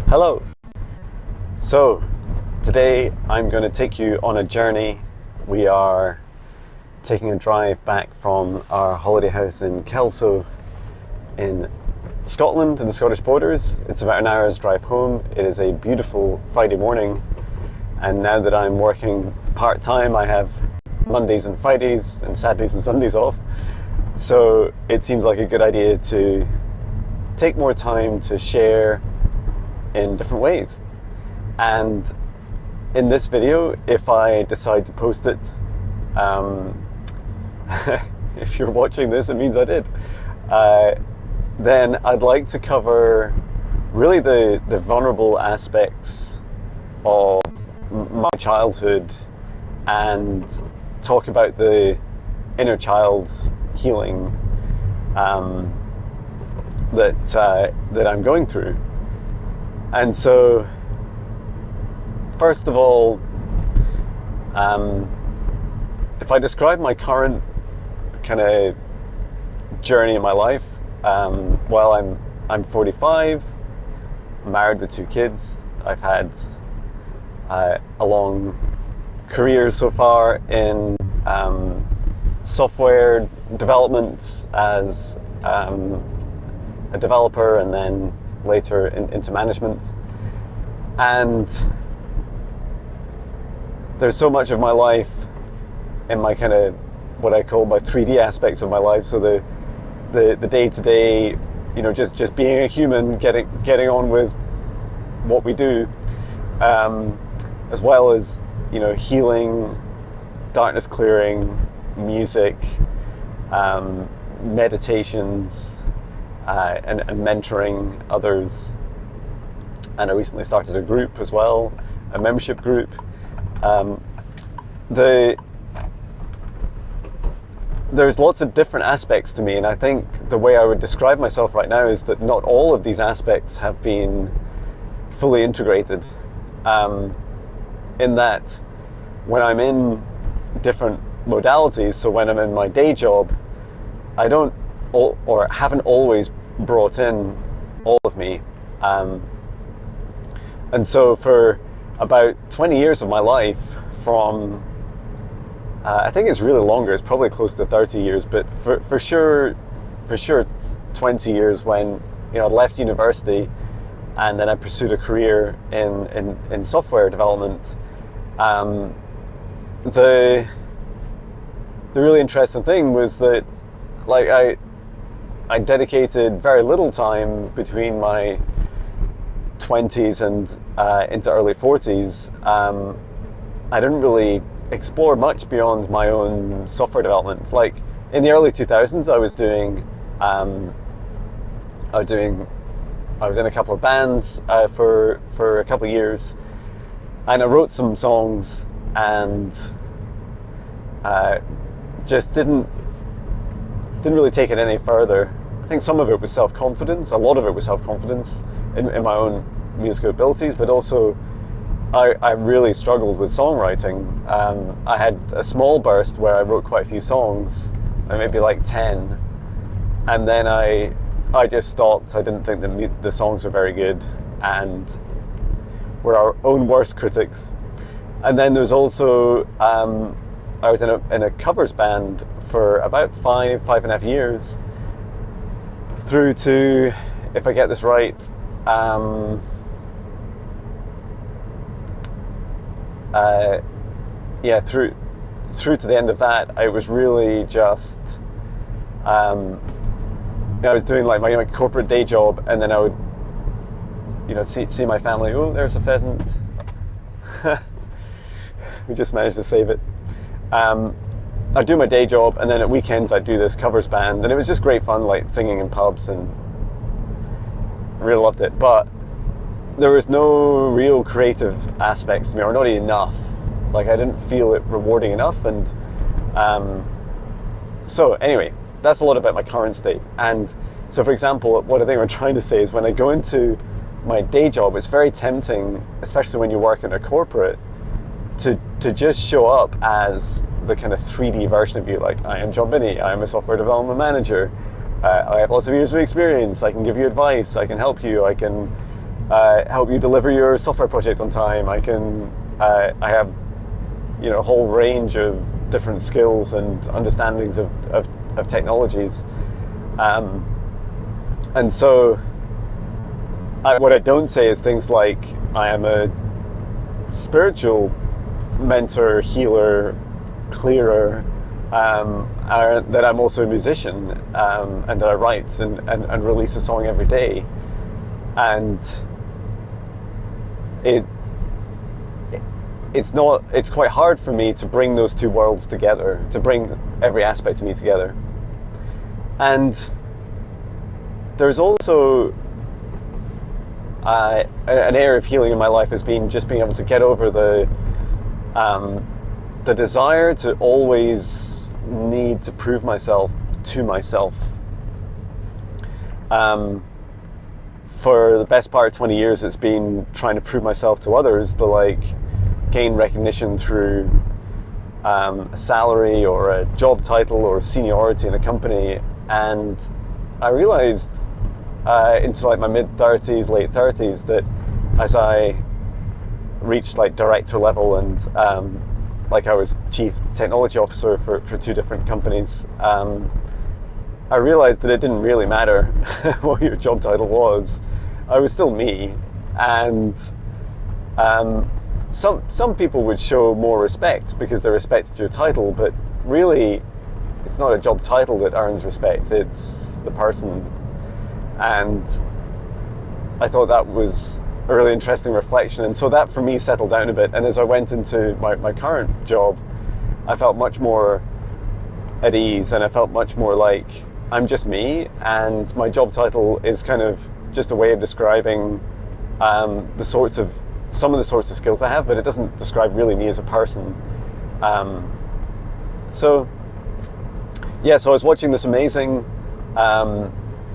Hello! So, today I'm going to take you on a journey. We are taking a drive back from our holiday house in Kelso in Scotland, in the Scottish borders. It's about an hour's drive home. It is a beautiful Friday morning, and now that I'm working part-time, I have Mondays and Fridays and Saturdays and Sundays off. So it seems like a good idea to take more time to share in different ways. And in this video, if I decide to post it, if you're watching this, it means I did, then I'd like to cover really the vulnerable aspects of my childhood and talk about the inner child healing that I'm going through. And so, first of all, if I describe my current kind of journey in my life, well, I'm 45, married with 2 kids. I've had a long career so far in software development as a developer, and then later into management. And there's so much of my life in my kind of what I call my 3D aspects of my life. So the day-to-day, you know, just being a human, getting on with what we do, as well as, you know, healing, darkness clearing, music, meditations, and mentoring others. And I recently started a group as well, a membership group. There's lots of different aspects to me, and I think the way I would describe myself right now is that not all of these aspects have been fully integrated. In that, when I'm in different modalities, so when I'm in my day job, I don't or haven't always brought in all of me. And so for about 20 years of my life, from I think it's really longer, it's probably close to 30 years, but for sure 20 years, when, you know, I left university and then I pursued a career in software development. The really interesting thing was that, like, I dedicated very little time between my 20s and into early 40s. I didn't really explore much beyond my own software development. Like, in the early 2000s, I was in a couple of bands for a couple of years, and I wrote some songs, and just didn't really take it any further. I think some of it was self-confidence, a lot of it was self-confidence in my own musical abilities, but also I really struggled with songwriting. I had a small burst where I wrote quite a few songs, maybe like 10, and then I just stopped. I didn't think the songs were very good, and we're our own worst critics. And then there's also, I was in a covers band for about 5.5 years, through to, if I get this right, through to the end of that. I was really just, I was doing like my corporate day job, and then I would, you know, see my family. Oh, there's a pheasant. We just managed to save it. I'd do my day job, and then at weekends I'd do this covers band, and it was just great fun, like singing in pubs, and I really loved it. But there was no real creative aspects to me, or not enough. Like, I didn't feel it rewarding enough. And so anyway, that's a lot about my current state. And so, for example, what I think I'm trying to say is, when I go into my day job, it's very tempting, especially when you work in a corporate, to just show up as the kind of 3D version of you. Like, I am jonbinnie, I am a software development manager, I have lots of years of experience, I can give you advice, I can help you, I can help you deliver your software project on time. I have, a whole range of different skills and understandings of technologies. And so what I don't say is things like I am a spiritual mentor, healer, clearer, that I'm also a musician, and that I write and release a song every day. And it's quite hard for me to bring those two worlds together, to bring every aspect of me together. And there's also an area of healing in my life has been just being able to get over the desire to always need to prove myself to myself. For the best part of 20 years, it's been trying to prove myself to others, to gain recognition through a salary or a job title or seniority in a company. And I realized into my mid-30s, late 30s, that as I reached director level and I was chief technology officer for two different companies, I realized that it didn't really matter what your job title was. I was still me, and some people would show more respect because they respected your title, but really it's not a job title that earns respect, it's the person. And I thought that was a really interesting reflection, and so that for me settled down a bit. And as I went into my current job, I felt much more at ease, and I felt much more like I'm just me, and my job title is kind of just a way of describing some of the sorts of skills I have, but it doesn't describe really me as a person. So I was watching this amazing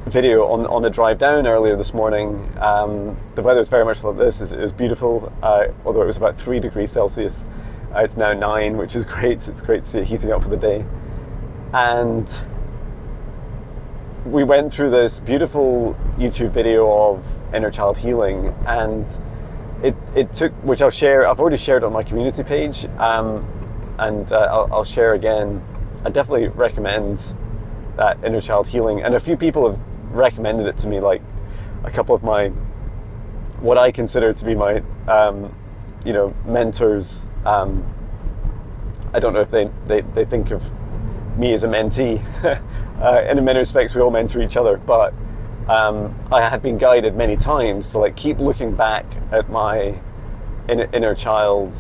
video on the drive down earlier this morning. The weather is very much like this. It was beautiful, although it was about 3 degrees Celsius. It's now 9, which is great. It's great to see it heating up for the day. And we went through this beautiful YouTube video of Innerchild Healing, and it took, which I'll share. I've already shared it on my community page, and I'll share again. I definitely recommend that Innerchild Healing, and a few people have recommended it to me, like a couple of what I consider to be my mentors. I don't know if they think of me as a mentee. In many respects we all mentor each other, but I have been guided many times to keep looking back at my inner child,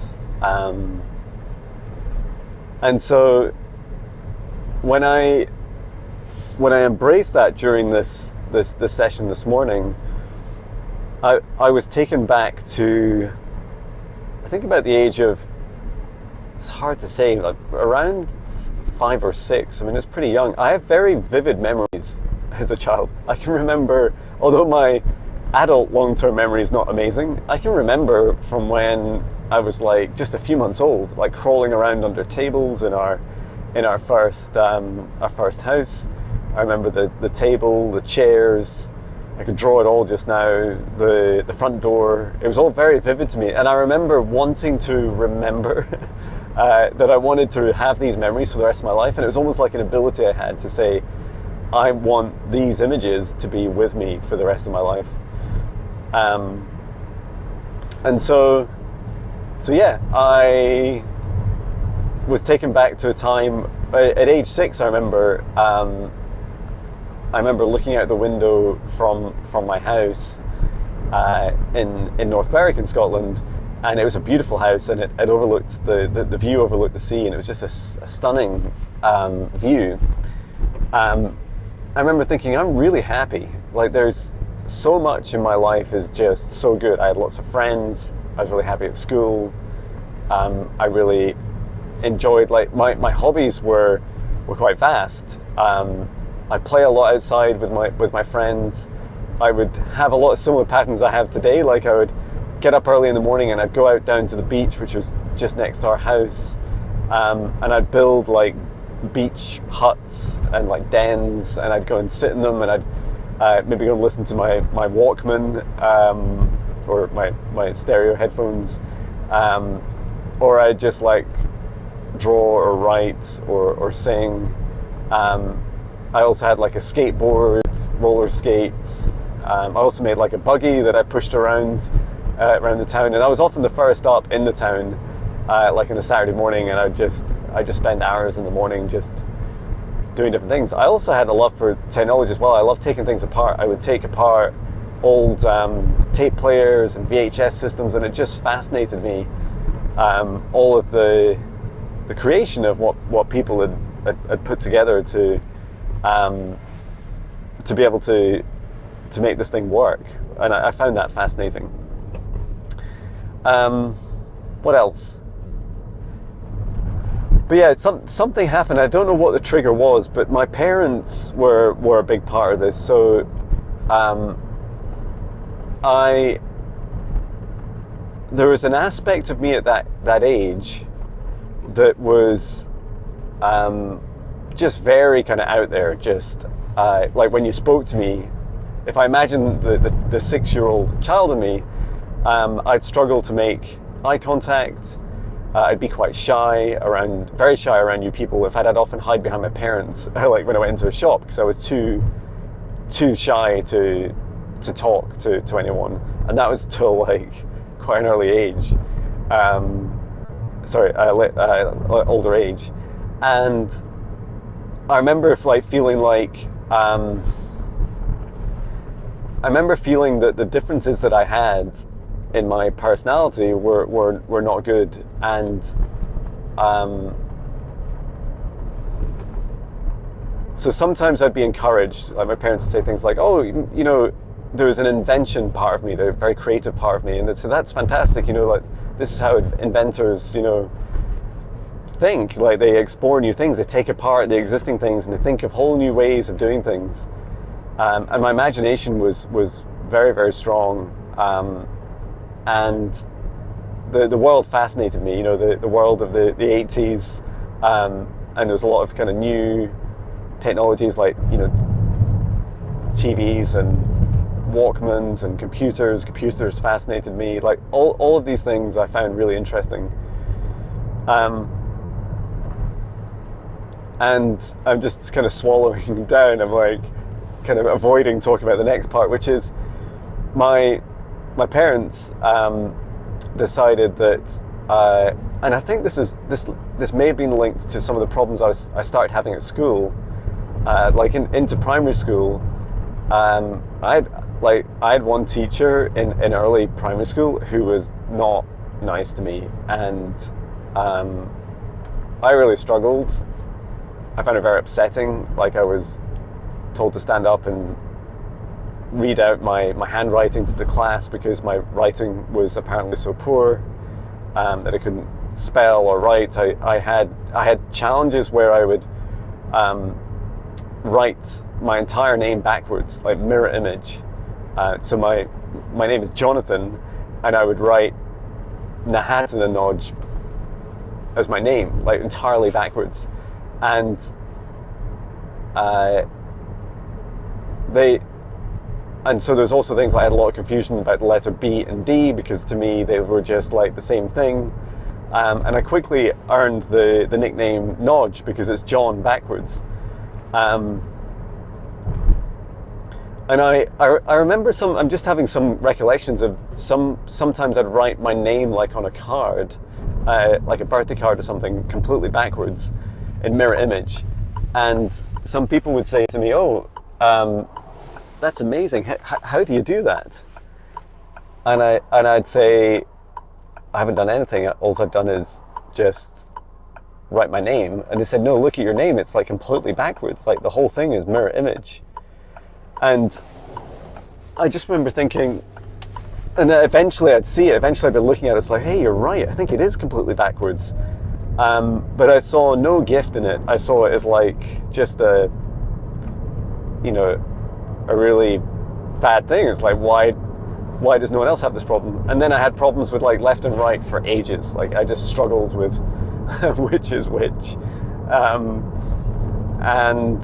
and so when I embraced that during this session this morning, I was taken back to, I think, about the age of, it's hard to say, around 5 or 6. I mean, it's pretty young. I have very vivid memories as a child. I can remember, although my adult long-term memory is not amazing, I can remember from when I was just a few months old, crawling around under tables in our first house. I remember the table, the chairs. I could draw it all just now. The front door. It was all very vivid to me, and I remember wanting to remember that I wanted to have these memories for the rest of my life, and it was almost like an ability I had to say, I want these images to be with me for the rest of my life. And so yeah, I was taken back to a time at age 6. I remember looking out the window from my house in North Berwick in Scotland, and it was a beautiful house, and it overlooked the view overlooked the sea, and it was just a stunning view. I remember thinking, I'm really happy. There's so much in my life is just so good. I had lots of friends. I was really happy at school. I really enjoyed, my hobbies were quite vast. I play a lot outside with my friends. I would have a lot of similar patterns I have today. I would get up early in the morning and I'd go out down to the beach, which was just next to our house, and I'd build beach huts and dens, and I'd go and sit in them, and I'd maybe go and listen to my Walkman, or my stereo headphones, or I'd just like draw or write or sing. I also had like a skateboard, roller skates. I also made like a buggy that I pushed around the town, and I was often the first up in the town, like on a Saturday morning, and I just spend hours in the morning just doing different things. I also had a love for technology as well. I love taking things apart. I would take apart old tape players and VHS systems, and it just fascinated me, all of the creation of what people had put together to be able to make this thing work, and I found that fascinating. What else? But yeah, something happened. I don't know what the trigger was, but my parents were a big part of this. So there was an aspect of me at that age that was just very kind of out there. Just like when you spoke to me, if I imagine the 6-year-old child in me, I'd struggle to make eye contact. I'd be quite very shy around new people. In fact, I'd often hide behind my parents, like when I went into a shop, because I was too shy to talk to anyone, and that was till like quite an early age. Older age, and I remember feeling that the differences that I had in my personality were not good, and so sometimes I'd be encouraged, like my parents would say things like, oh, you know, there's an invention part of me, the very creative part of me, and so that's fantastic, you know, like this is how inventors, you know, think. Like they explore new things, they take apart the existing things and they think of whole new ways of doing things, and my imagination was very, very strong, and the world fascinated me, you know, the world of the 80s, and there was a lot of kind of new technologies like, you know, TVs and Walkmans and computers fascinated me. Like all of these things I found really interesting, and I'm just kind of swallowing them down. I'm like kind of avoiding talking about the next part, which is my parents decided that, and I think this may have been linked to some of the problems I started having at school, like into primary school. I had one teacher in early primary school who was not nice to me, and I really struggled. I found it very upsetting. Like I was told to stand up and read out my handwriting to the class because my writing was apparently so poor that I couldn't spell or write. I had challenges where I would write my entire name backwards, like mirror image. So my name is Jonathan, and I would write Nahatananoj as my name, like entirely backwards. And so there's also things like I had a lot of confusion about the letter B and D, because to me they were just like the same thing. And I quickly earned the nickname Nodge because it's John backwards. And I remember I'm just having some recollections of sometimes I'd write my name like on a card, like a birthday card or something, completely backwards in mirror image. And some people would say to me, oh, that's amazing. How do you do that? And I'd say, I haven't done anything. All I've done is just write my name. And they said, no, look at your name. It's like completely backwards. Like the whole thing is mirror image. And I just remember thinking, and then eventually I'd see it. Eventually I'd be looking at it. It's like, hey, you're right. I think it is completely backwards. But I saw no gift in it. I saw it as like just a really bad thing. It's like, why does no one else have this problem? And then I had problems with like left and right for ages. Like I just struggled with which is which. And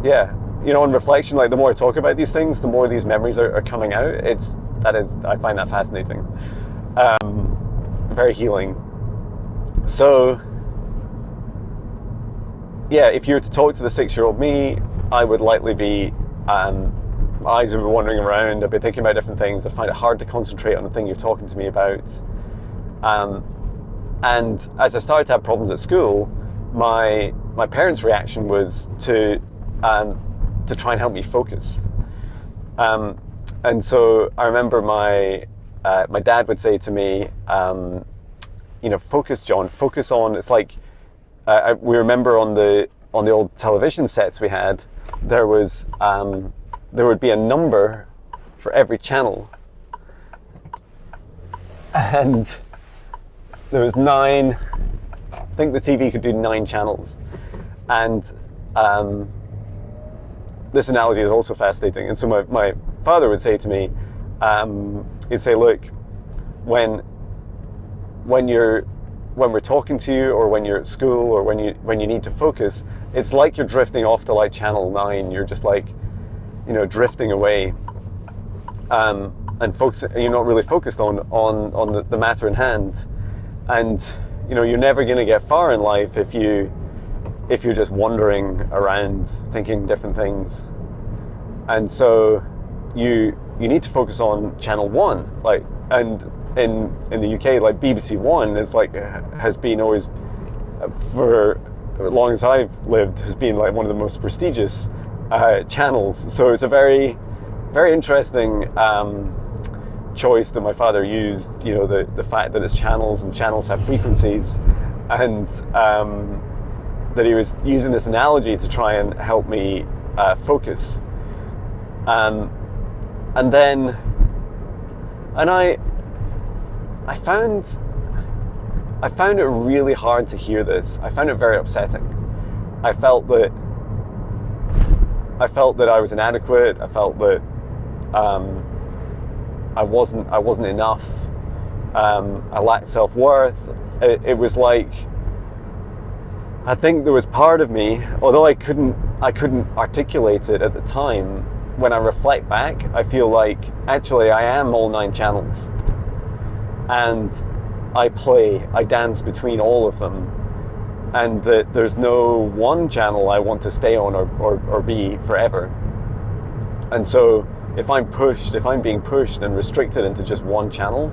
yeah, you know, on reflection, like the more I talk about these things, the more these memories are coming out. I find that fascinating, very healing. So yeah, if you were to talk to the 6-year-old me, I would likely be, my eyes would be wandering around, I'd be thinking about different things, I'd find it hard to concentrate on the thing you're talking to me about. And as I started to have problems at school, my parents' reaction was to try and help me focus. And so I remember my dad would say to me, you know, focus, John, focus on, it's like, we remember on the old television sets we had, there would be a number for every channel, and there was 9. I think the TV could do 9 channels, and this analogy is also fascinating. And so my father would say to me, he'd say, look, when we're talking to you, or when you're at school, or when you need to focus, it's like you're drifting off to like channel 9. You're just like, you know, drifting away, and you're not really focused on the matter in hand. And you know, you're never going to get far in life if you're just wandering around thinking different things. And so you need to focus on channel 1, like, and in the UK, like BBC One is like, has been always, for as long as I've lived, has been like one of the most prestigious channels. So it's a very, very interesting choice that my father used, you know, the fact that it's channels, and channels have frequencies, and that he was using this analogy to try and help me focus. And I found it really hard to hear this. I found it very upsetting. I felt that I was inadequate. I felt that I wasn't enough. I lacked self-worth. It was like, I think there was part of me, although I couldn't articulate it at the time. When I reflect back, I feel like actually I am all 9 channels, and I dance between all of them, and that there's no one channel I want to stay on or be forever. And so if I'm being pushed and restricted into just one channel,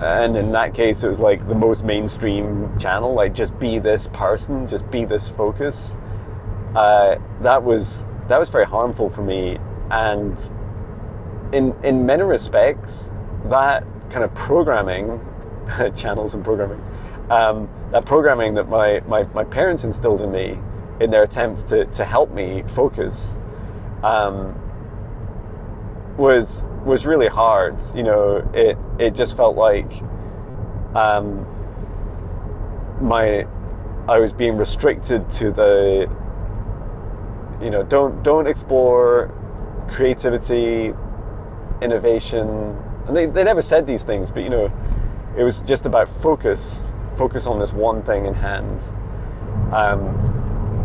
and in that case it was like the most mainstream channel, like just be this person, just be this focus, that was very harmful for me. And in many respects, that kind of programming, channels and programming, that programming that my parents instilled in me in their attempts to help me focus, was really hard. You know, it just felt like I was being restricted to the, you know, don't explore creativity, innovation. And they never said these things, but you know, it was just about focus on this one thing in hand.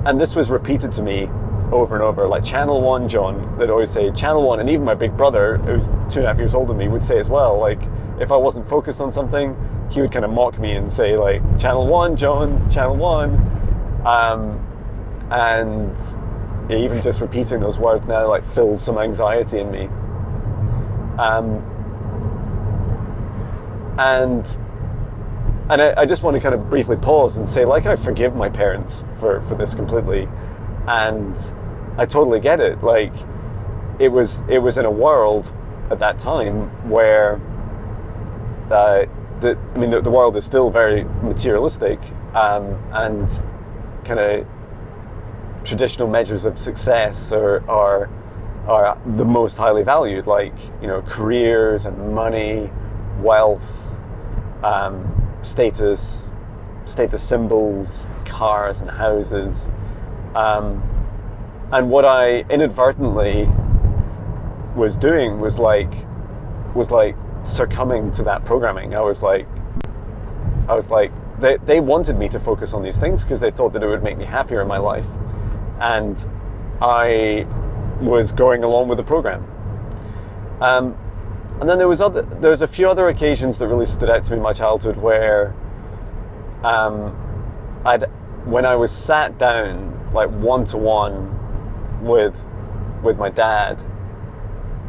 And this was repeated to me over and over, like channel 1, John. They'd always say channel 1, and even my big brother, who's 2.5 years older than me, would say as well, like if I wasn't focused on something, he would kind of mock me and say like, channel 1, John, channel 1. And yeah, even just repeating those words now like fills some anxiety in me. And I just want to kind of briefly pause and say, like, I forgive my parents for this completely, and I totally get it. Like, it was in a world at that time where the world is still very materialistic, and kind of traditional measures of success are the most highly valued, like, you know, careers and money, wealth, status symbols, cars and houses, and what I inadvertently was doing was like succumbing to that programming. I was like they wanted me to focus on these things because they thought that it would make me happier in my life, and I was going along with the program. And then there was a few other occasions that really stood out to me in my childhood where when I was sat down like one-to-one with my dad,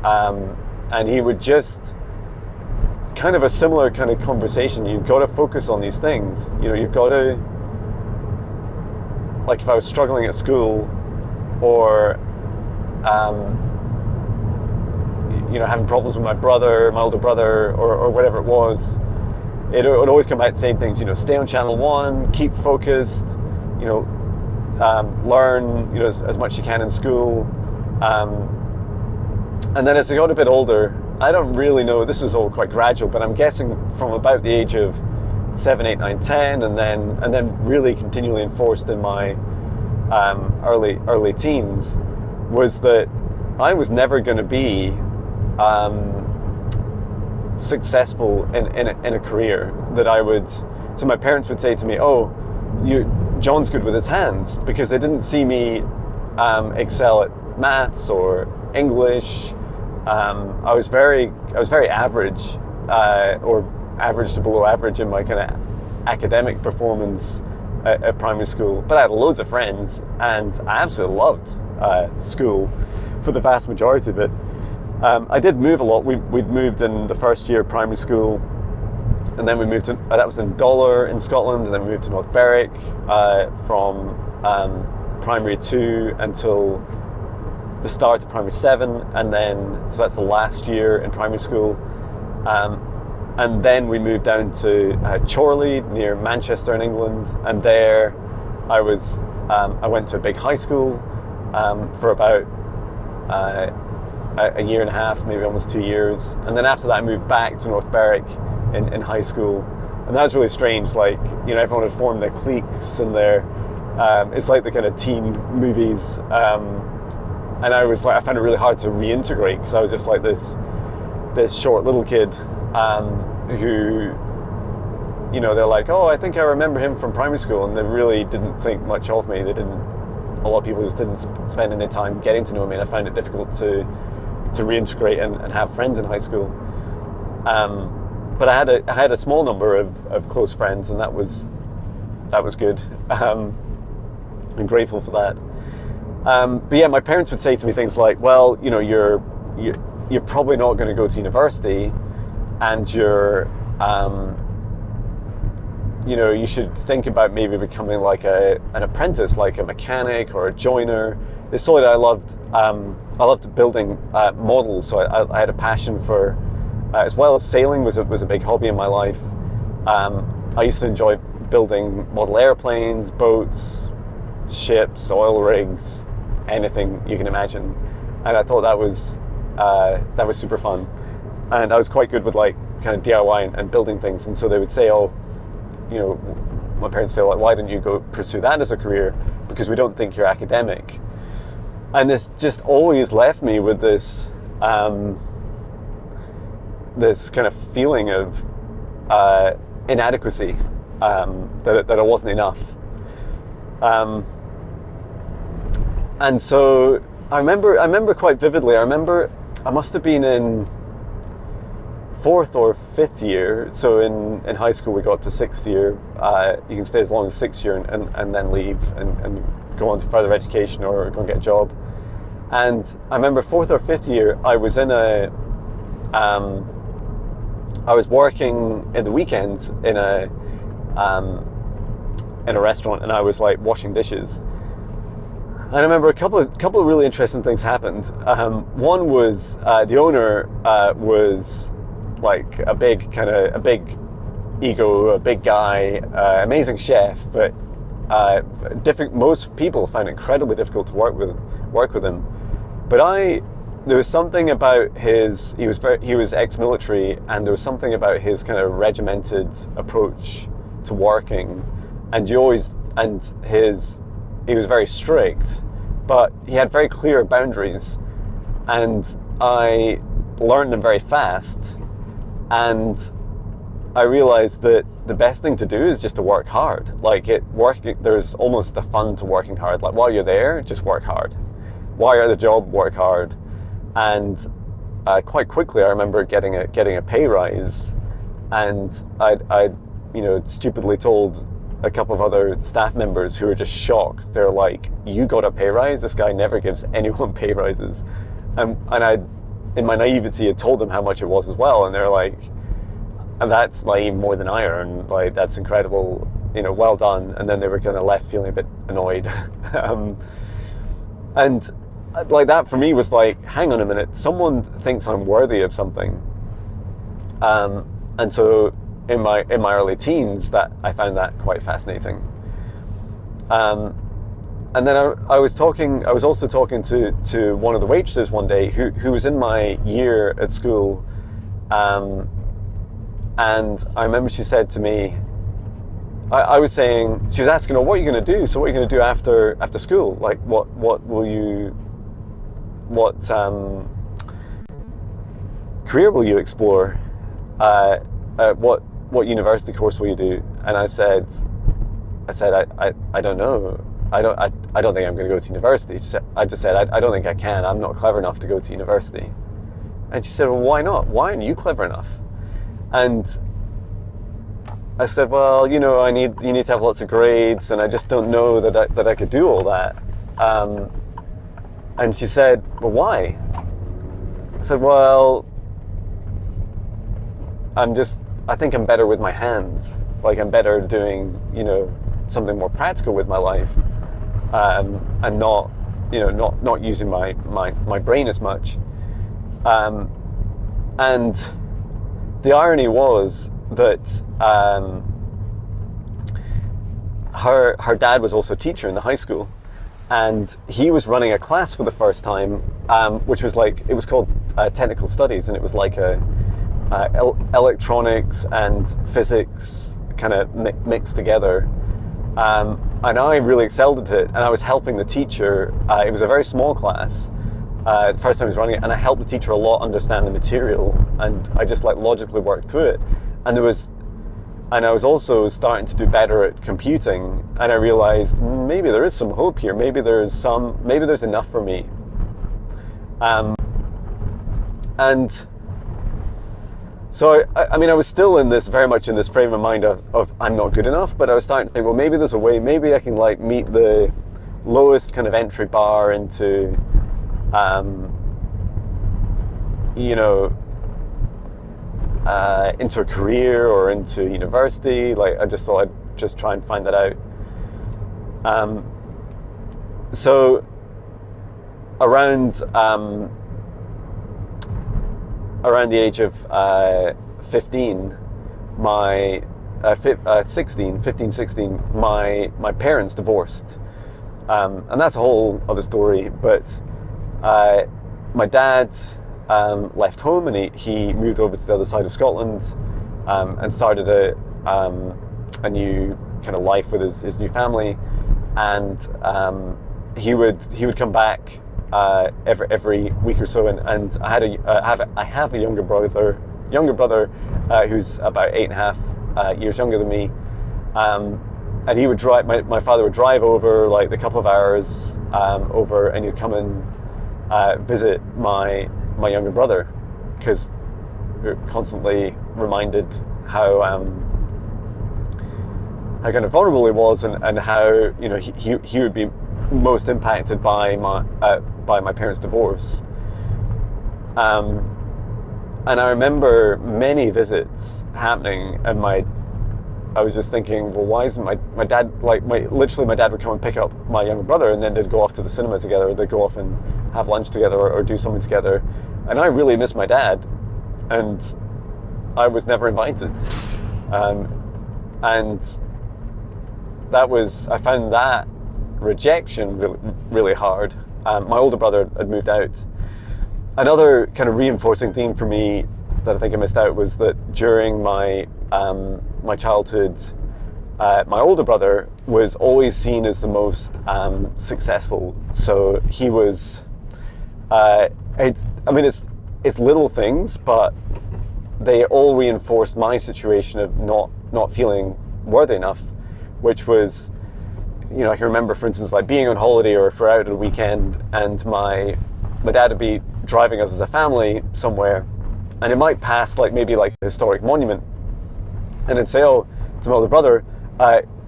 and he would just kind of a similar kind of conversation. You've got to focus on these things. You know, you've got to, like if I was struggling at school or you know, having problems with my older brother, or whatever it was, it would always come back to the same things. You know, stay on channel 1, keep focused, you know, learn, you know, as much as you can in school. And then as I got a bit older, I don't really know, this was all quite gradual, but I'm guessing from about the age of 7, 8, 9, 10, and then really continually enforced in my early teens, was that I was never going to be successful in a career that I would. So my parents would say to me, "Oh, John's good with his hands," because they didn't see me excel at maths or English. I was very average, or average to below average in my kind of academic performance at primary school. But I had loads of friends, and I absolutely loved school for the vast majority of it. I did move a lot. We'd moved in the first year of primary school, and then we moved to, that was in Dollar in Scotland, and then we moved to North Berwick from primary 2 until the start of primary 7, and then, so that's the last year in primary school. And then we moved down to Chorley near Manchester in England, and there I went to a big high school for about a year and a half, maybe almost 2 years. And then after that I moved back to North Berwick in high school. And that was really strange, like, you know, everyone had formed their cliques and it's like the kind of teen movies. And I found it really hard to reintegrate, because I was just like this short little kid who, you know, they're like, "Oh, I think I remember him from primary school," and they really didn't think much of me. A lot of people just didn't spend any time getting to know me, and I found it difficult to reintegrate and have friends in high school. But I had a small number of close friends, and that was good. I'm grateful for that. But yeah, my parents would say to me things like, "Well, you know, you're probably not going to go to university, and you know, you should think about maybe becoming like an apprentice, like a mechanic or a joiner." It's solely that I loved building models, so I had a passion for, as well as sailing was a big hobby in my life. I used to enjoy building model airplanes, boats, ships, oil rigs, anything you can imagine, and I thought that was super fun. And I was quite good with like kind of DIY and building things, and so they would say, "Oh, you know," my parents say, like, "Why don't you go pursue that as a career, because we don't think you're academic." And this just always left me with this this kind of feeling of inadequacy, that I wasn't enough. And so I remember quite vividly. I must have been in 4th or 5th year. So in high school we got up to 6th year. You can stay as long as 6th year and then leave and go on to further education or go and get a job. And I remember 4th or 5th year, I was I was working in the weekends in a restaurant, and I was like washing dishes. And I remember a couple of really interesting things happened. One was the owner was like a big ego, a big guy, amazing chef, but most people found it incredibly difficult to work with him. But there was something about he was ex-military, and there was something about his kind of regimented approach to working, and he was very strict, but he had very clear boundaries, and I learned them very fast, and I realized that the best thing to do is just to work hard. Like there's almost a fun to working hard. Like while you're there, just work hard. wire the job, work hard. And quite quickly I remember getting a pay rise, and I stupidly told a couple of other staff members who were just shocked. They're like, "You got a pay rise? This guy never gives anyone pay rises." And I, in my naivety, had told them how much it was as well, and they're like, "That's like even more than I earn. Like, that's incredible. Well done." And then they were kind of left feeling a bit annoyed. And like that for me was like, hang on a minute, someone thinks I'm worthy of something. And so in my early teens, that I found that quite fascinating. And then I was also talking to one of the waitresses one day who was in my year at school, and I remember she said to me, I was saying, she was asking, "Oh, what are you going to do? So what are you going to do after school? Like, what career will you explore? What university course will you do?" And I said, I don't know. I don't think I'm going to go to university. I just said, I don't think I can. I'm not clever enough to go to university. And she said, "Well, why not? Why aren't you clever enough?" And I said, "Well, you need to have lots of grades, and I just don't know that I could do all that." And she said, "Well, why?" I said, "Well, I think I'm better with my hands. Like, I'm better doing, something more practical with my life, and not using my brain as much." And the irony was that her dad was also a teacher in the high school, and he was running a class for the first time, which was it was called technical studies, and it was like electronics and physics kind of mixed together. And I really excelled at it, and I was helping the teacher. It was a very small class, the first time I was running it, and I helped the teacher a lot understand the material, and I just logically worked through it. And I was also starting to do better at computing, and I realized maybe there is some hope here. Maybe there's enough for me. And so I was still very much in this frame of mind of I'm not good enough, but I was starting to think, well, maybe there's a way. Maybe I can meet the lowest kind of entry bar into into a career or into university. I just thought I'd just try and find that out. So around the age of 15, 16, my parents divorced. And that's a whole other story, but my dad left home, and he moved over to the other side of Scotland, and started a new kind of life with his new family. And he would come back every week or so, and I have a younger brother who's about 8.5 years younger than me, and he would drive. My father would drive over a couple of hours over, and he'd come and visit my younger brother, because we were constantly reminded how kind of vulnerable he was, and how he would be most impacted by my parents' divorce. And I remember many visits happening, and I was just thinking, well, why isn't my dad, literally my dad would come and pick up my younger brother, and then they'd go off to the cinema together, or they'd go off and have lunch together, or do something together. And I really miss my dad, and I was never invited. And I found that rejection really, really hard. My older brother had moved out. Another kind of reinforcing theme for me that I think I missed out was that during my childhood, my older brother was always seen as the most successful. So he was. It's little things, but they all reinforced my situation of not feeling worthy enough, which was you know, I can remember, for instance, like being on holiday or if we're out at a weekend, and my dad would be driving us as a family somewhere, and it might pass like maybe like a historic monument, and it'd say, oh, to my older brother,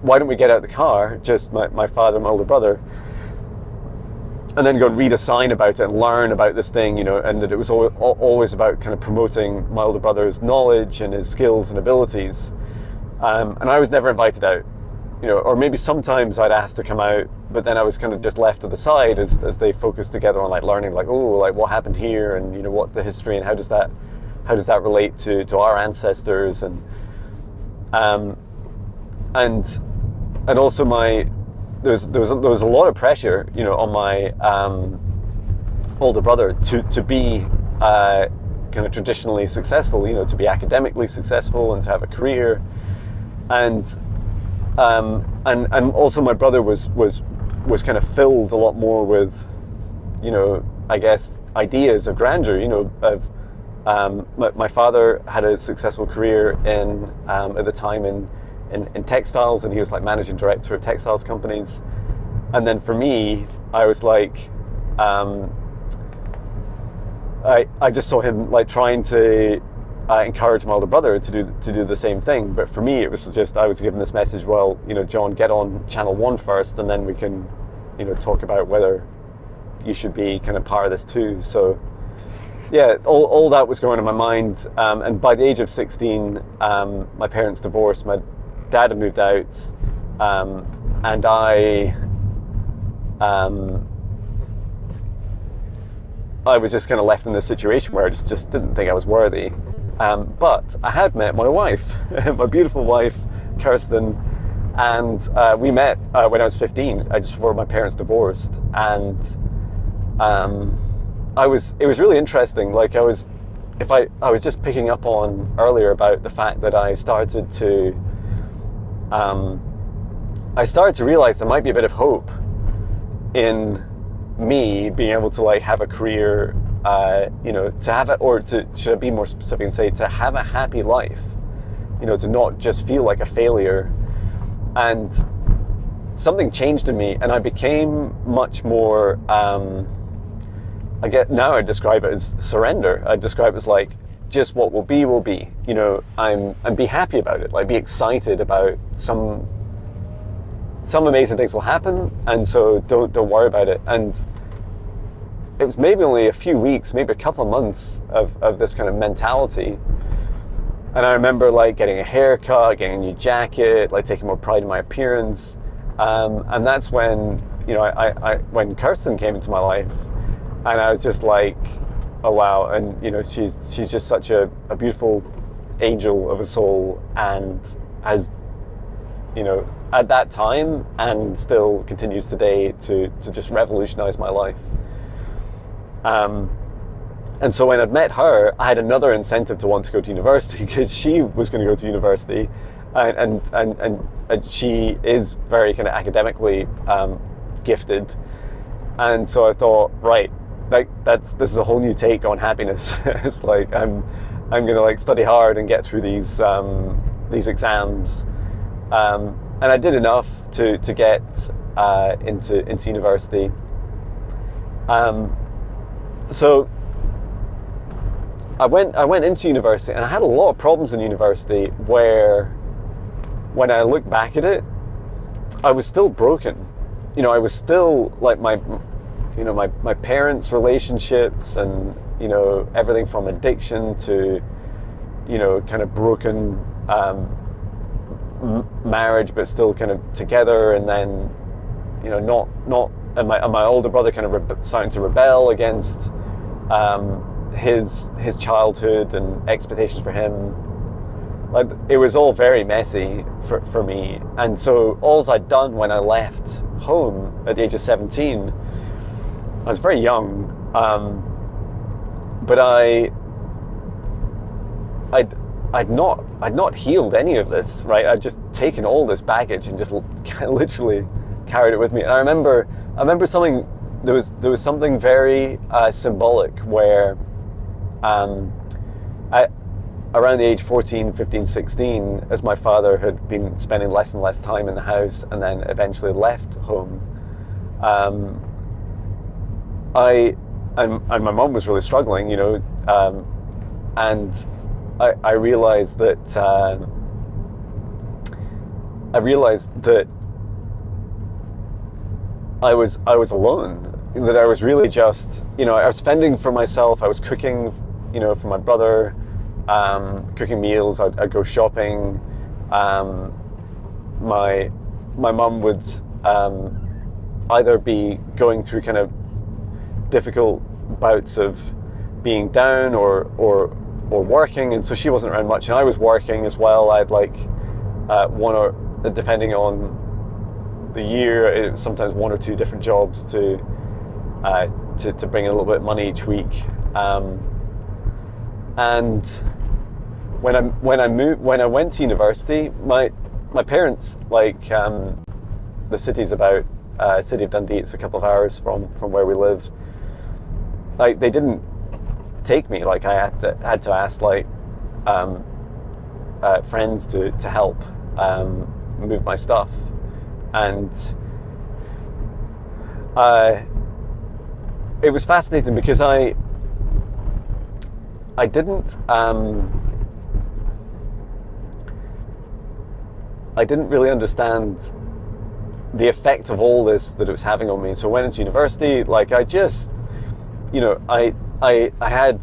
why don't we get out the car, just my father and my older brother, and then go and read a sign about it and learn about this thing, you know, and that it was always about kind of promoting my older brother's knowledge and his skills and abilities. And I was never invited out, you know, or maybe sometimes I'd asked to come out, but then I was kind of just left to the side as they focused together on like learning, like, oh, like what happened here, and you know, what's the history, and how does that relate to our ancestors, and also there was a lot of pressure, you know, on my older brother to be kind of traditionally successful, you know, to be academically successful and to have a career, and also my brother was kind of filled a lot more with, you know, I guess ideas of grandeur, you know, of my father had a successful career in at the time in textiles, and he was like managing director of textiles companies. And then for me, I was like, I just saw him like trying to encourage my older brother to do the same thing. But for me, it was just, I was given this message, well, you know, John, get on channel 1 first, and then we can, you know, talk about whether you should be kind of part of this too. So yeah, all that was going in my mind. And by the age of 16, my parents divorced. My dad had moved out, and I was just kind of left in this situation where I just didn't think I was worthy. But I had met my wife, my beautiful wife, Kirsten, and we met when I was 15, just before my parents divorced. And it was really interesting. Like I was just picking up on earlier about the fact that I started to realize there might be a bit of hope in me being able to like have a career, you know, to have it, or to, should I be more specific and say, to have a happy life, you know, to not just feel like a failure. And something changed in me, and I became much more, now I describe it as surrender. I describe it as like, just what will be, you know, and be happy about it, like be excited about some amazing things will happen, and so don't worry about it. And it was maybe only a few weeks, maybe a couple of months of this kind of mentality. And I remember like getting a haircut, getting a new jacket, like taking more pride in my appearance. And that's when, you know, when Kirsten came into my life, and I was just like, oh wow. And you know, she's just such a beautiful angel of a soul, and has, you know, at that time and still continues today to just revolutionize my life. And so when I'd met her, I had another incentive to want to go to university, because she was going to go to university, and she is very kind of academically gifted. And so I thought, right, like this is a whole new take on happiness. It's like I'm going to like study hard and get through these exams. And I did enough to get into university. So I went into university, and I had a lot of problems in university where, when I look back at it, I was still broken. You know, I was still like my parents' relationships, and you know, everything from addiction to, you know, kind of broken marriage, but still kind of together. And then, you know, not and my older brother kind of starting to rebel against his childhood and expectations for him. Like, it was all very messy for me. And so all I'd done when I left home at the age of 17, I was very young, but I'd not healed any of this, right? I'd just taken all this baggage and just literally carried it with me. And I remember something. There was something very symbolic where, around the age 14, 15, 16, as my father had been spending less and less time in the house and then eventually left home, and my mum was really struggling, you know, and I realized that I was alone, that I was really just, you know, I was fending for myself. I was cooking, you know, for my brother, cooking meals. I'd go shopping. My mum would either be going through kind of difficult bouts of being down or working, and so she wasn't around much, and I was working as well. I had like one or, depending on the year, sometimes one or two different jobs to bring in a little bit of money each week. And when I went to university, my parents, like, the city's about city of Dundee, it's a couple of hours from where we live. Like, they didn't take me. Like, I had to ask like friends to help move my stuff, and it was fascinating because I didn't really understand the effect of all this that it was having on me. So I went into university, like, I just, you know, I had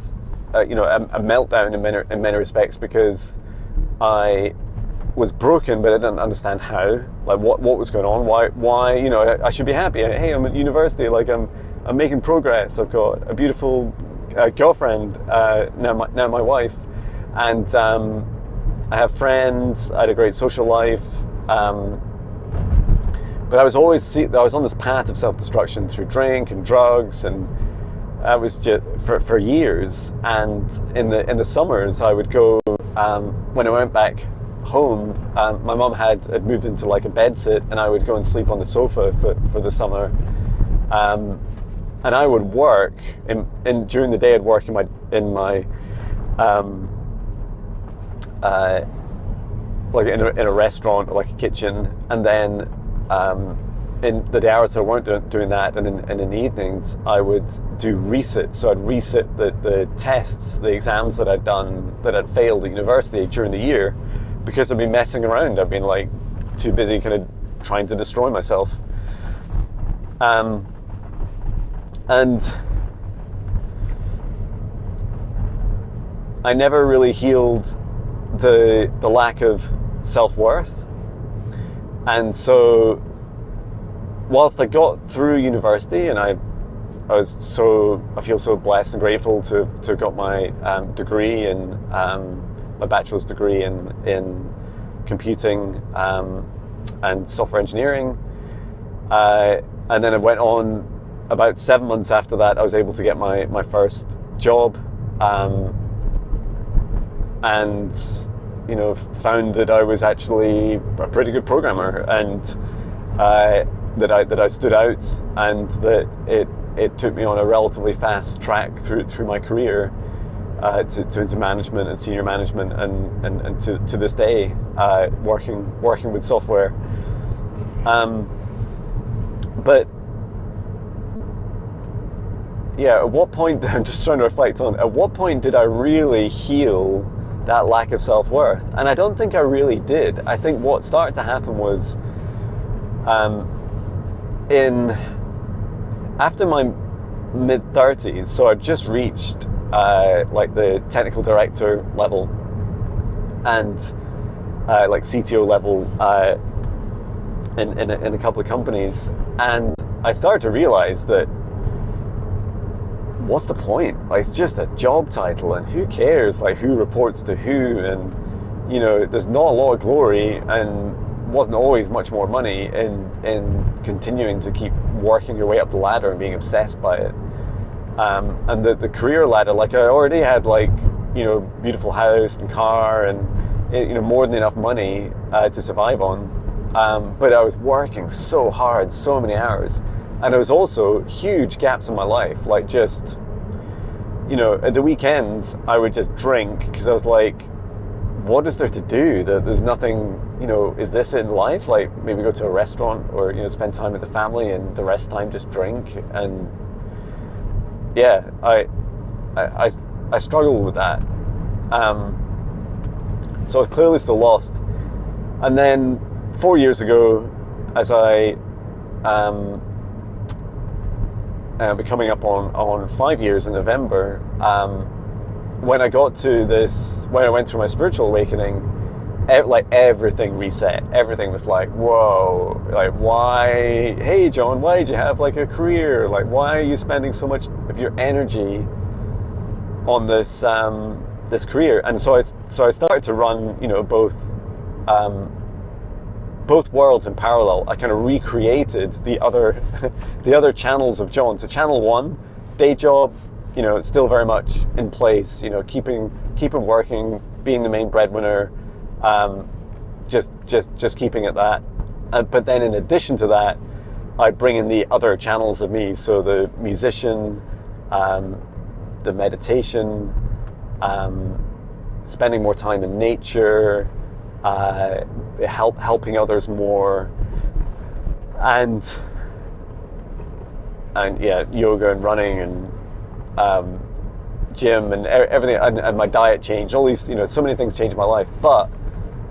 you know, a meltdown in many respects, because I was broken, but I didn't understand how, like what was going on, why, you know, I should be happy. Hey, I'm at university, like, I'm making progress. I've got a beautiful girlfriend, now my wife, and I have friends. I had a great social life, but I was on this path of self-destruction through drink and drugs, and I was just for years. And in the summers, I would go, when I went back home, my mum had moved into like a bed sit, and I would go and sleep on the sofa for the summer, and I would work during the day. I'd work in my like in a restaurant, or like a kitchen, and then in the hours I weren't doing that, and in the evenings, I would do resits. So I'd resit the tests, the exams that I'd done, that I'd failed at university during the year, because I'd been messing around. I'd been like too busy kind of trying to destroy myself. And I never really healed the lack of self-worth. And so whilst I got through university, and I feel so blessed and grateful to have got my degree in my bachelor's degree in computing and software engineering, and then I went on. About 7 months after that, I was able to get my first job, and, you know, found that I was actually a pretty good programmer, and that I stood out, and that it took me on a relatively fast track through my career into management and senior management, and to this day, working with software. But yeah, at what point, I'm just trying to reflect on, at what point did I really heal that lack of self-worth? And I don't think I really did. I think what started to happen was, after my mid-30s, so I'd just reached like the technical director level, and like CTO level in a couple of companies, and I started to realize that, what's the point? Like, it's just a job title, and who cares, like, who reports to who, and, you know, there's not a lot of glory, and wasn't always much more money in continuing to keep working your way up the ladder and being obsessed by it. And the career ladder, like, I already had, like, you know, beautiful house and car, and, you know, more than enough money to survive on, but I was working so hard, so many hours. And there was also huge gaps in my life, like, just, you know, at the weekends, I would just drink, because I was like, what is there to do? There's nothing, is this in life? Like maybe go to a restaurant or, spend time with the family and the rest time just drink. And yeah, I struggled with that. So I was clearly still lost. And then 4 years ago, as I be coming up on 5 years in November, when I got to this, when I went through my spiritual awakening, like everything reset. Everything was like, whoa, like why, hey John, why did you have like a career? Like why are you spending so much of your energy on this this career? And so I started to run, both worlds in parallel. I kind of recreated the other channels of John. So channel one, day job, it's still very much in place, keeping working, being the main breadwinner, just keeping it that. But then in addition to that, I bring in the other channels of me. So the musician, the meditation, spending more time in nature, helping others more, and yeah, yoga and running and gym and everything, and my diet changed. All these, so many things changed in my life, but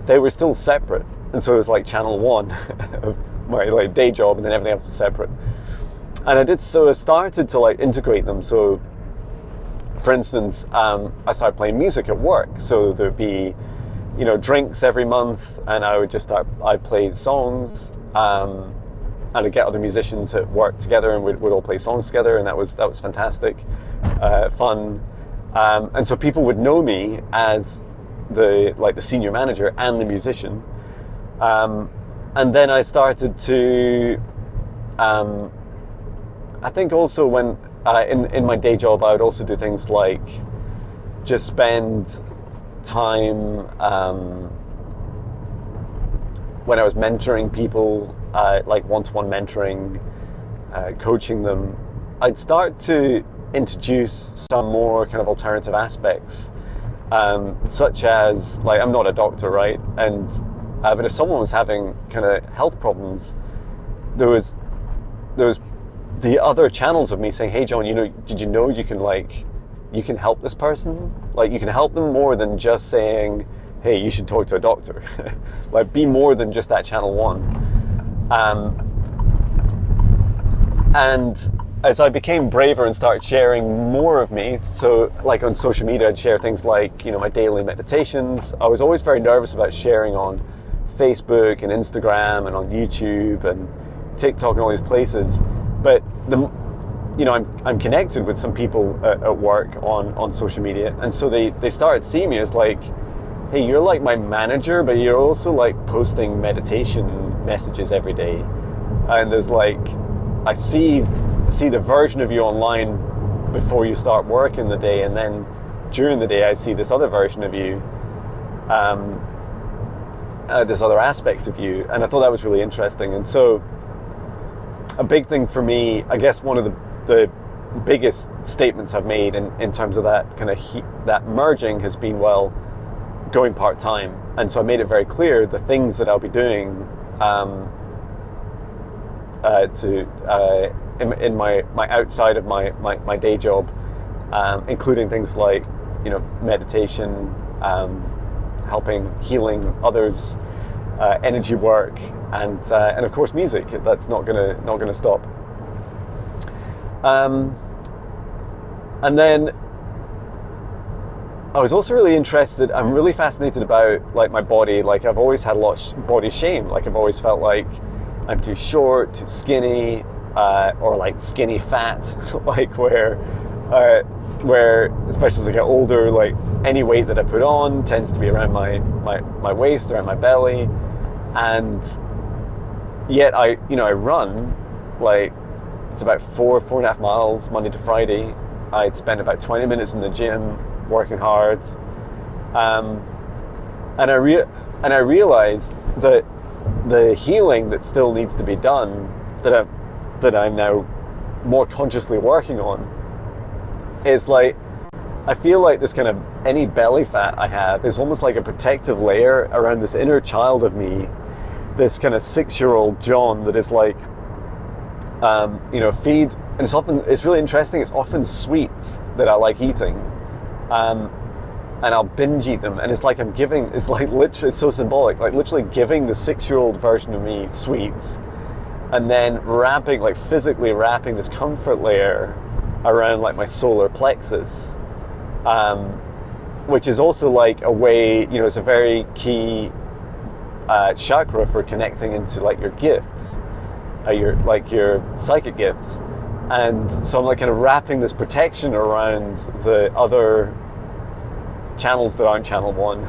they were still separate. And so it was like channel one of my like day job, and then everything else was separate. And I started to like integrate them. So for instance, I started playing music at work. So there'd be, drinks every month, and I'd play songs, and I'd get other musicians at work together, and we'd all play songs together, and that was fantastic, fun. And so people would know me as the senior manager and the musician. And then I started to, I think also when in my day job, I would also do things like just spend time when I was mentoring people, like one-to-one mentoring, coaching them. I'd start to introduce some more kind of alternative aspects, such as, like, I'm not a doctor, right? And but if someone was having kind of health problems, there was the other channels of me saying, hey John, did you know you can help this person? Like, you can help them more than just saying, hey, you should talk to a doctor. Like, be more than just that channel one. And as I became braver and started sharing more of me, so like on social media, I'd share things like, my daily meditations. I was always very nervous about sharing on Facebook and Instagram and on YouTube and TikTok and all these places. But I'm connected with some people at work on social media, and so they started seeing me as like, hey, you're like my manager, but you're also like posting meditation messages every day. And there's like, I see the version of you online before you start work in the day, and then during the day I see this other version of you, this other aspect of you. And I thought that was really interesting. And so a big thing for me, I guess one of the biggest statements I've made in terms of that kind of that merging has been, well, going part-time. And so I made it very clear the things that I'll be doing in my outside of my day job, including things like meditation, helping healing others, energy work, and of course music. That's not gonna stop. And then I was also really interested, I'm really fascinated about like my body. Like, I've always had a lot of body shame. Like, I've always felt like I'm too short, too skinny, or like skinny fat, like where especially as I get older, like any weight that I put on tends to be around my waist, around my belly. And yet I run, like, it's about 4.5 miles Monday to Friday. I'd spend about 20 minutes in the gym working hard, and I realized that the healing that still needs to be done, that I'm now more consciously working on, is like I feel like this kind of, any belly fat I have is almost like a protective layer around this inner child of me, this kind of 6-year-old John that is like, feed, and it's really interesting, it's often sweets that I like eating, and I'll binge eat them, and it's like it's like literally, it's so symbolic, like literally giving the 6-year-old version of me sweets, and then physically wrapping this comfort layer around like my solar plexus, which is also like a way, it's a very key chakra for connecting into like your gifts, your psychic gifts. And so I'm like kind of wrapping this protection around the other channels that aren't channel 1.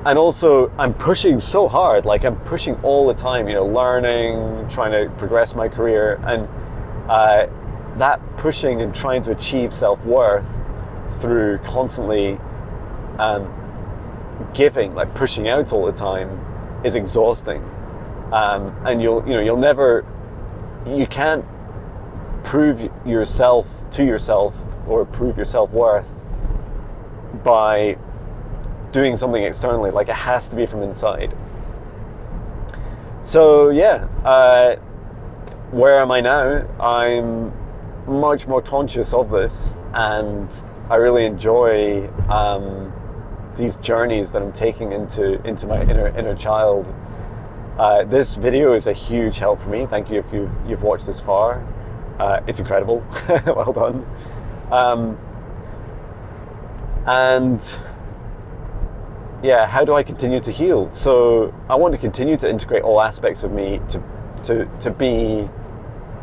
And also I'm pushing so hard, like I'm pushing all the time, learning, trying to progress my career, and that pushing and trying to achieve self-worth through constantly giving, like pushing out all the time, is exhausting. And you can't prove yourself to yourself or prove your self-worth by doing something externally. Like, it has to be from inside. So yeah, where am I now? I'm much more conscious of this, and I really enjoy these journeys that I'm taking into my inner child. This video is a huge help for me. Thank you if you've watched this far. It's incredible. Well done. And yeah, how do I continue to heal? So I want to continue to integrate all aspects of me to be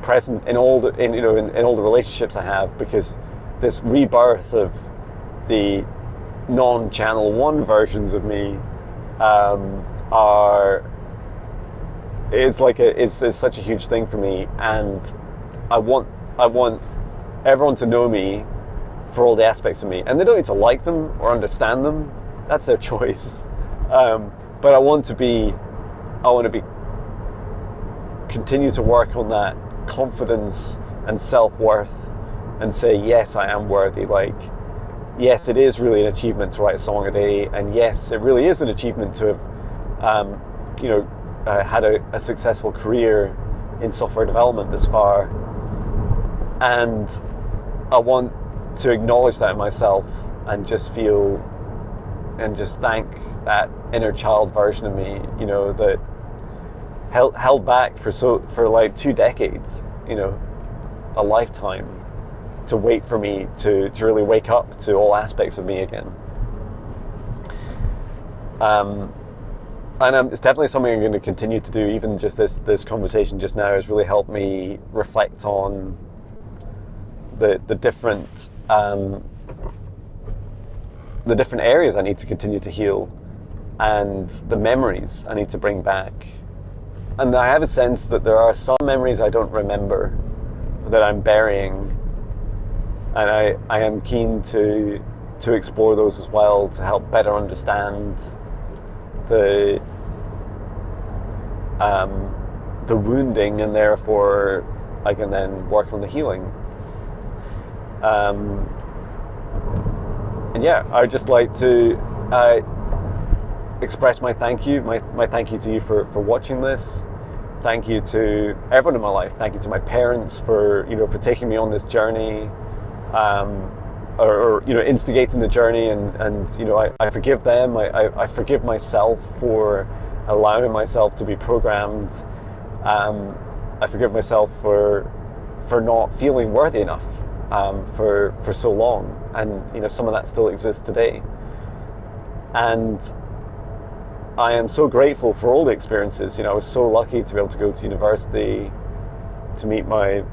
present in all the relationships I have, because this rebirth of the non-channel 1 versions of me is such a huge thing for me, and I want everyone to know me for all the aspects of me, and they don't need to like them or understand them. That's their choice. But I want to continue to work on that confidence and self-worth, and say, yes, I am worthy. Like, yes, it is really an achievement to write a song a day, and yes, it really is an achievement to have had a successful career in software development this far. And I want to acknowledge that in myself, and just feel and just thank that inner child version of me, that held back for like 2 decades, a lifetime, to wait for me to really wake up to all aspects of me again. And it's definitely something I'm going to continue to do. Even just this conversation just now has really helped me reflect on the different areas I need to continue to heal, and the memories I need to bring back. And I have a sense that there are some memories I don't remember that I'm burying, and I am keen to explore those as well, to help better understand the wounding, and therefore I can then work on the healing. And yeah, I'd just like to express my thank you to you for watching this. Thank you to everyone in my life. Thank you to my parents for taking me on this journey, or instigating the journey, and I forgive them. I forgive myself for allowing myself to be programmed. I forgive myself for not feeling worthy enough for so long, and some of that still exists today. And I am so grateful for all the experiences. I was so lucky to be able to go to university, to meet my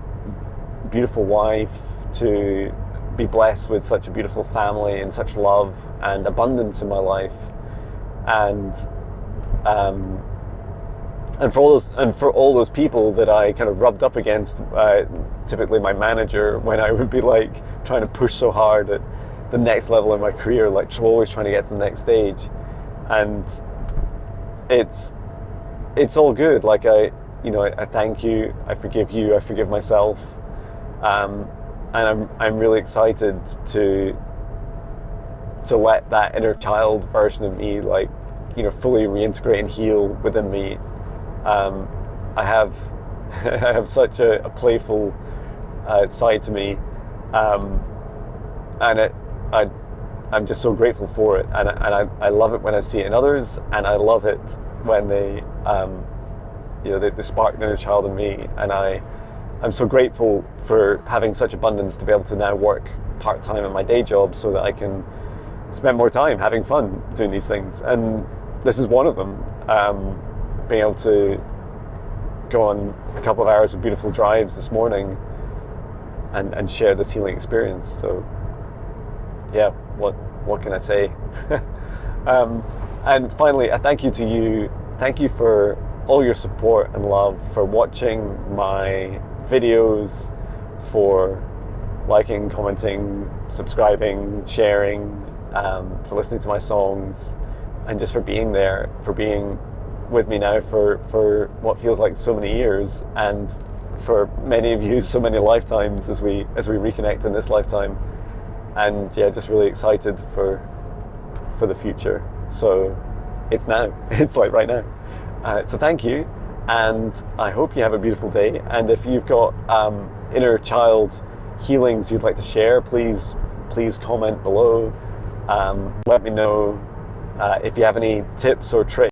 beautiful wife, to be blessed with such a beautiful family and such love and abundance in my life, and for all those people that I kind of rubbed up against, typically my manager, when I would be like trying to push so hard at the next level in my career, like always trying to get to the next stage. And it's all good. Like I thank you, I forgive you, I forgive myself. I'm really excited to let that inner child version of me, like, you know, fully reintegrate and heal within me. I have I have such a playful side to me, and I'm just so grateful for it, and I love it when I see it in others, and I love it when they you know, they spark the inner child in me, and I'm so grateful for having such abundance to be able to now work part-time in my day job so that I can spend more time having fun doing these things. And this is one of them, being able to go on a couple of hours of beautiful drives this morning and share this healing experience. So yeah, what can I say? And finally, a thank you to you. Thank you for all your support and love, for watching my videos, for liking, commenting, subscribing, sharing, for listening to my songs, and just for being there, for being with me now for what feels like so many years, and for many of you so many lifetimes as we reconnect in this lifetime. And yeah, just really excited for the future. So it's now, it's like right now. So thank you, and I hope you have a beautiful day. And if you've got inner child healings you'd like to share, please comment below. Let me know if you have any tips or tricks